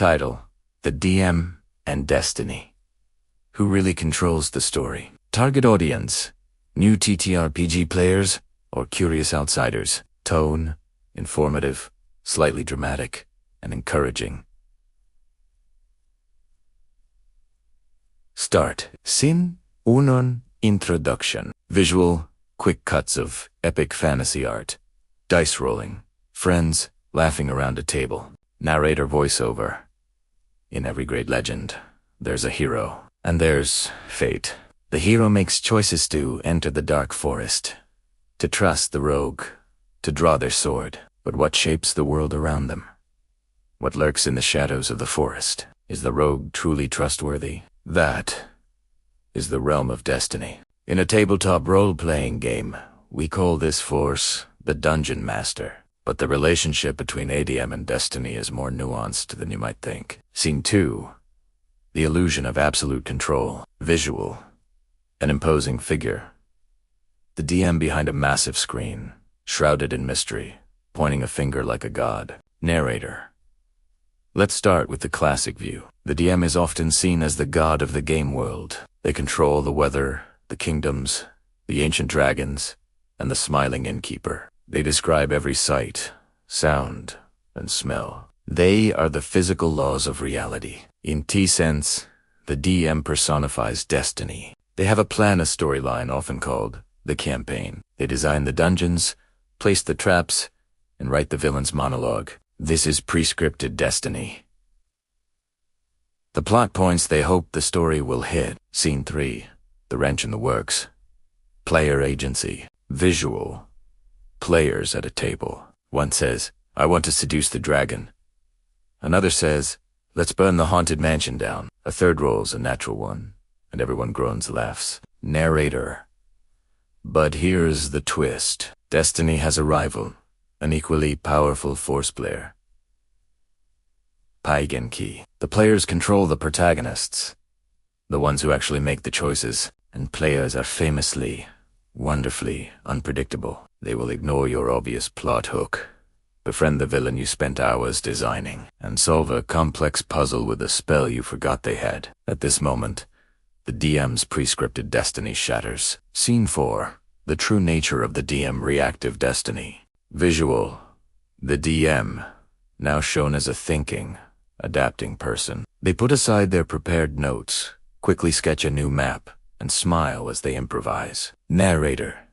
Title: The DM and Destiny. Who really controls the story? Target audience: new TTRPG players or curious outsiders. Tone: informative, slightly dramatic, and encouraging. Start. Scene 1. Introduction. Visual: quick cuts of epic fantasy art. Dice rolling. Friends laughing around a table. Narrator voiceover. In every great legend, there's a hero. And there's fate. The hero makes choices to enter the dark forest, to trust the rogue, to draw their sword. But what shapes the world around them? What lurks in the shadows of the forest? Is the rogue truly trustworthy? That is the realm of destiny. In a tabletop role-playing game, we call this force the Dungeon Master. But the relationship between ADM and destiny is more nuanced than you might think. Scene 2. The illusion of absolute control. Visual: an imposing figure. The DM behind a massive screen, shrouded in mystery, pointing a finger like a god. Narrator. Let's start with the classic view. The DM is often seen as the god of the game world. They control the weather, the kingdoms, the ancient dragons, and the smiling innkeeper. They describe every sight, sound, and smell. They are the physical laws of reality. In T-Sense, the DM personifies destiny. They have a plan, a storyline often called the campaign. They design the dungeons, place the traps, and write the villain's monologue. This is prescripted destiny. The plot points they hope the story will hit. Scene 3. The wrench in the works. Player agency. Visual: players at a table. One says, "I want to seduce the dragon." Another says, "Let's burn the haunted mansion down." A third rolls a natural one, and everyone groans, laughs. Narrator. But here's the twist. Destiny has a rival, an equally powerful force player. Paigenki. The players control the protagonists, the ones who actually make the choices, and players are famously, wonderfully unpredictable. They will ignore your obvious plot hook, befriend the villain you spent hours designing, and solve a complex puzzle with a spell you forgot they had. At this moment, the DM's prescripted destiny shatters. Scene 4. The true nature of the DM reactive destiny. Visual: the DM, now shown as a thinking, adapting person. They put aside their prepared notes, quickly sketch a new map, and smile as they improvise. Narrator.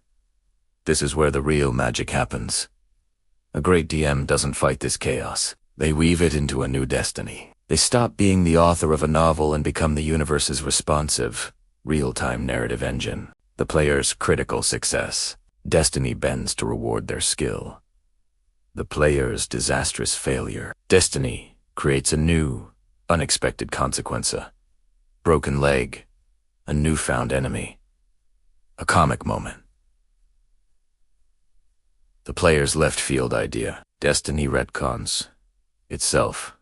This is where the real magic happens. A great DM doesn't fight this chaos. They weave it into a new destiny. They stop being the author of a novel and become the universe's responsive, real-time narrative engine. The player's critical success. Destiny bends to reward their skill. The player's disastrous failure. Destiny creates a new, unexpected consequence. A broken leg, a newfound enemy, a comic moment. The player's left field idea. Destiny retcons itself.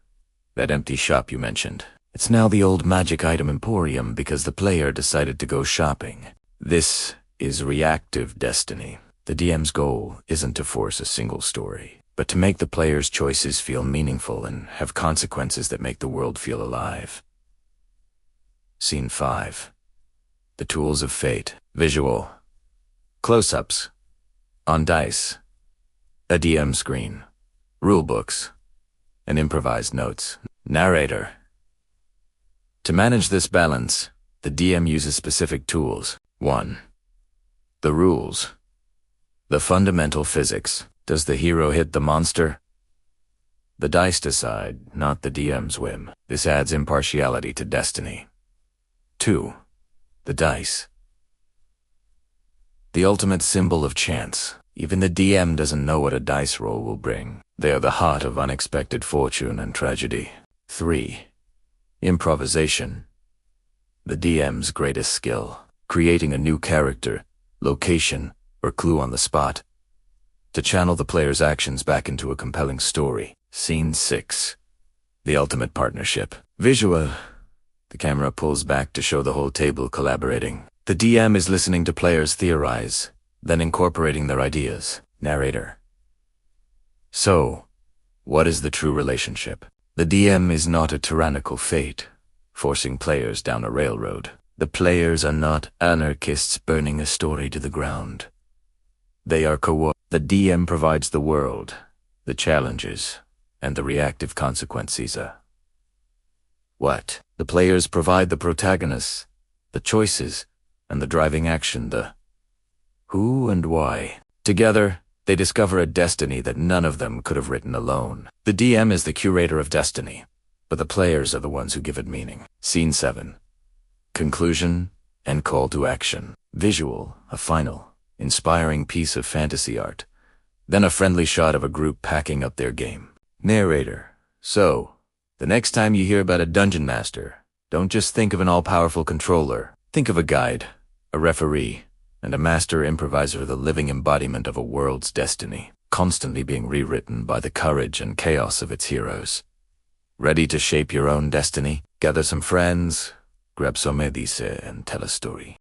That empty shop you mentioned. It's now the old magic item emporium because the player decided to go shopping. This is reactive destiny. The DM's goal isn't to force a single story, but to make the player's choices feel meaningful and have consequences that make the world feel alive. Scene 5. The tools of fate. Visual: close-ups on dice, a DM screen, rulebooks, and improvised notes. Narrator. To manage this balance, the DM uses specific tools. 1. The rules. The fundamental physics. Does the hero hit the monster? The dice decide, not the DM's whim. This adds impartiality to destiny. 2. The dice. The ultimate symbol of chance. Even the DM doesn't know what a dice roll will bring. They are the heart of unexpected fortune and tragedy. 3. Improvisation. The DM's greatest skill. Creating a new character, location, or clue on the spot, to channel the player's actions back into a compelling story. Scene 6. The ultimate partnership. Visual. The camera pulls back to show the whole table collaborating. The DM is listening to players theorize, then incorporating their ideas. Narrator. So, what is the true relationship? The DM is not a tyrannical fate, forcing players down a railroad. The players are not anarchists burning a story to the ground. They are The DM provides the world, the challenges, and the reactive consequences. What? The players provide the protagonists, the choices, and the driving action, the who and why. Together, they discover a destiny that none of them could have written alone. The DM is the curator of destiny, but the players are the ones who give it meaning. Scene 7. Conclusion and call to action. Visual, a final, inspiring piece of fantasy art. Then a friendly shot of a group packing up their game. Narrator. So, the next time you hear about a dungeon master, don't just think of an all-powerful controller. Think of a guide, a referee, and a master improviser, the living embodiment of a world's destiny, constantly being rewritten by the courage and chaos of its heroes. Ready to shape your own destiny? Gather some friends, grab some medice, and tell a story.